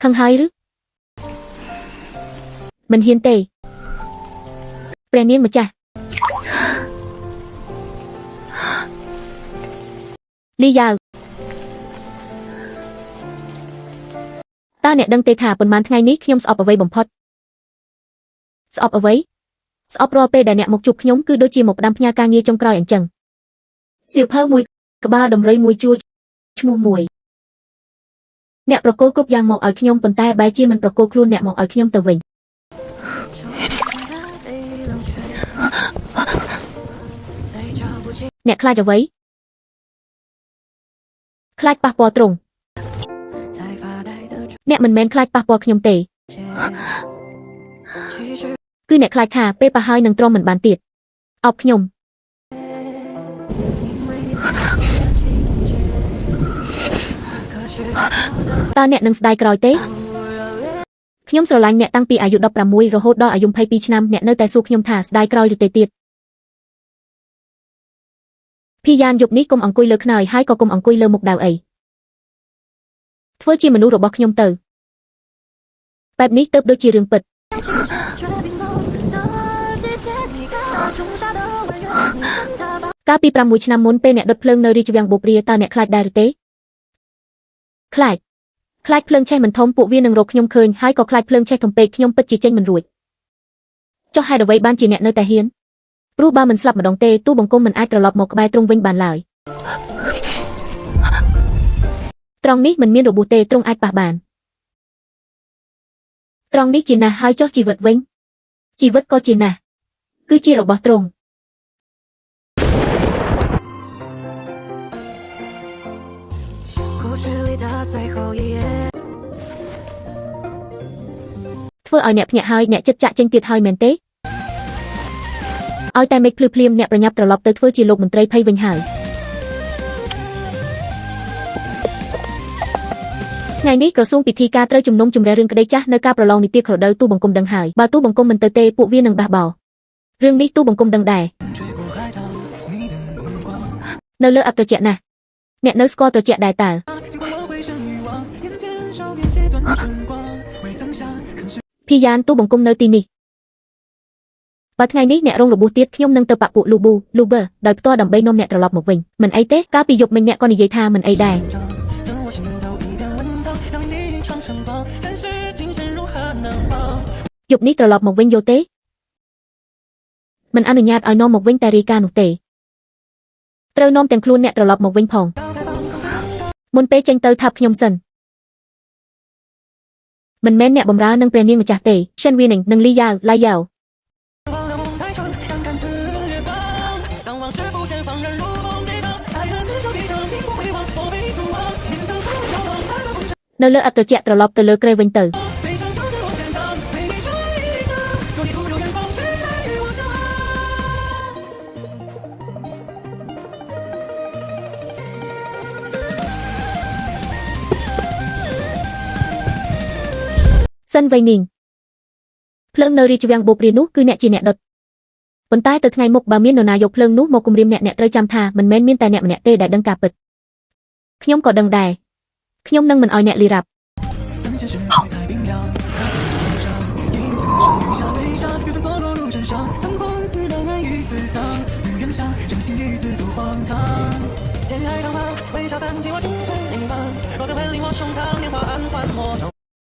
ខឹងហើយឬមិនហ៊ានទេព្រះនាងម្ចាស់លីយ៉ាវតើអ្នកដឹងទេថាប៉ុន្មានថ្ងៃនេះខ្ញុំស្អប់អ្វីបំផុតស្អប់អ្វីស្អប់រាល់ពេលដែលអ្នកមកជួបខ្ញុំគឺដូចជាមកផ្ដាំផ្ញើការងារចុងក្រោយអញ្ចឹងសៀវភៅមួយក្បាលដំរីមួយជួរឈ្មោះមួយអ្នកប្រកូលគ្រប់យ៉ាងមកឲ្យខ្ញុំប៉ុន្តែបែរជាមិនប្រកូលខ្លួនអ្នកមកឲ្យខ្ញុំទៅវិញអ្នកខ្លាចអ្វីខ្លាចប៉ះពាល់ទ្រង់អ្នកមិនមែនខ្លាចប៉ះពាល់ខ្ញុំទេគឺអ្នកខ្លាចថាពេលប៉ះហើយនឹងទ្រាំមិនបានទៀតអបខ្ញុំតើអ្នកនឹងស្ដាយក្រោយទេខ្ញុំស្រឡាញ់អ្នកតាំងពីអាយុ16រហូតដល់អាយុ22ឆ្នាំអ្នកនៅតែសួរខ្ញុំថាស្ដាយក្រោយឬទេទៀតភីយ៉ានយប់នេះកុំអង្គុយលើខ្នើយហើយក៏កុំអង្គុយលើមុខដាវអីធ្វើជាមនុស្សរបស់ខ្ញុំទៅបែបនេះទៅដូចជារឿងពិតកាលពី6ឆ្នាំមុនពេលអ្នកដុតភ្លើងនៅរាជវាំងបូព្រាតើអ្នកខ្លាចដែរឬទេខ្លាចភ្លើងឆេះមិនធំពួកវានឹងរកខ្ញុំឃើញហើយក៏ខ្លាចភ្លើងឆេះធំពេកខ្ញុំពិតជាចេញមិនរួចចុះហេតុអ្វីបានជាអ្នកនៅតែហ៊ានព្រោះបើមិនស្លាប់ម្ដងទេទូបង្គំមិនអាចត្រឡប់មកក្បែរទ្រង់វិញបានឡើយត្រង់នេះមិនមានរបួសទេទ្រង់អាចប៉ះបានត្រង់នេះជាណាស់ហើយចុះជីវិតវិញជីវិតក៏ជាណាស់គឺជារបស់ទ្រង់ធ្វើឲ្យអ្នកភ្ញាក់ហើយអ្នកចិត្តចាក់ចេញទៀតហើយមែនទេឲ្យតែមេឃភ្លឺភ្លាមអ្នកប្រញាប់ត្រឡប់ទៅធ្វើជាលោកមន្ត្រីភ័យវិញហើយថ្ងៃនេះក្រសួងពិធីការត្រូវជំនុំជម្រះរឿងក្តីចាស់នៅការប្រឡងនីតិក្រដៅទូបង្គំដឹងហើយបើទូបង្គំមិនទៅទេពួកវានឹងបះបោររឿងនេះទូបង្គំដឹងដែរនៅលើអត្រជាក់ណាស់អ្នកនៅស្គាល់ត្រជាក់ដែរតើភីយ៉ានទូបង្គំនៅទីនេះបើថ្ងៃនេះអ្នករងរបួសទៀតខ្ញុំនឹងទៅបាក់ពួកលូប៊ូលូបឺដោយផ្ទាល់ដើម្បីនាំអ្នកត្រឡប់មកវិញមិនអីទេកាលពីយប់មិញអ្នកក៏និយាយថាមិនអីដែរយប់នេះត្រឡប់មកវិញយកទេមិនអនុញ្ញាតឲ្យនាំមកវិញតែរាយការណ៍នោះទេត្រូវនាំទាំងខ្លួនអ្នកត្រឡប់មកវិញផងមុនពេលចេញទៅថាប់ខ្ញុំសិនមិនមែនអ្នកបម្រើនឹងព្រះនាងម្ចាស់ទេឈិនវីនិងនិងលីយ៉ាវឡាយ៉ាវនៅលើអត្រជាក់ត្រឡប់ទៅលើក្រេវិញទៅសិនវៃនីងភ្លើងនៅរាជវាំងបូព្រានោះគឺអ្នកជាអ្នកដុតប៉ុន្តែទៅថ្ងៃមុខបើមាននរណាយកភ្លើងនោះមកគំរាមអ្នកត្រូវចាំថាមិនមែនមានតែអ្នកម្នាក់ទេដែលដឹងការពិតខ្ញុំក៏ដឹងដែរខ្ញុំនឹងមិនឲ្យអ្នកលីរ៉ាប់天涯浪花，微笑散尽我青春迷茫，落在怀里我胸膛。